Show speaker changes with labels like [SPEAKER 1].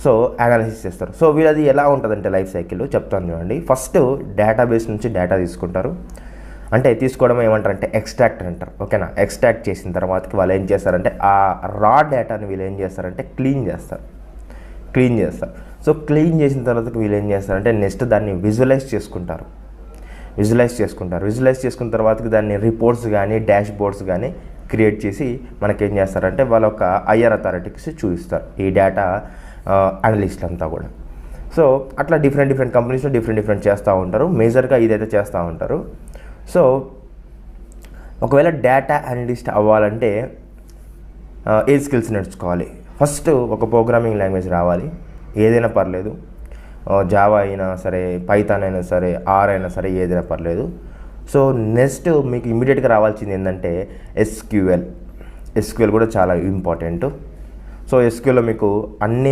[SPEAKER 1] So analysis చేస్తారు. So వీళ్ళది ఎలా ఉంటుందంటే లైఫ్ సైకిల్ చెప్తాను చూడండి. ఫస్ట్ డేటాబేస్ నుంచి డేటా తీసుకుంటారు. అంటే తీసుకోవడం ఏమంటారంటే ఎక్స్ట్రాక్ట్ అంటారు. ఓకేనా? ఎక్స్ట్రాక్ట్ చేసిన తర్వాతకి వాళ్ళు ఏం చేస్తారంటే ఆ రా డేటాని వీళ్ళు ఏం చేస్తారంటే క్లీన్ చేస్తారు. సో క్లీన్ చేసిన తర్వాతకి వీళ్ళు ఏం చేస్తారంటే నెక్స్ట్ దాన్ని విజువలైజ్ చేసుకుంటారు. విజువలైజ్ చేసుకున్న తర్వాతకి దాన్ని రిపోర్ట్స్ కానీ డాష్ బోర్డ్స్ కానీ క్రియేట్ చేసి మనకేం చేస్తారంటే వాళ్ళ ఒక హయ్యర్ అథారిటీస్ చూపిస్తారు ఈ డేటా అనలిస్ట్ అంతా కూడా. సో అట్లా డిఫరెంట్ కంపెనీస్లో డిఫరెంట్ చేస్తూ ఉంటారు. మేజర్గా ఇదైతే చేస్తూ ఉంటారు. సో ఒకవేళ డేటా అనలిస్ట్ అవ్వాలంటే ఏ స్కిల్స్ నేర్చుకోవాలి? ఫస్ట్ ఒక ప్రోగ్రామింగ్ లాంగ్వేజ్ రావాలి, ఏదైనా పర్లేదు. జావా అయినా సరే, పైథాన్ అయినా సరే, ఆర్ అయినా సరే, ఏదైనా పర్లేదు. సో నెక్స్ట్ మీకు ఇమీడియట్గా రావాల్సింది ఏంటంటే ఎస్క్యూఎల్ కూడా చాలా ఇంపార్టెంట్. సో ఎస్క్యూఎల్లో మీకు అన్ని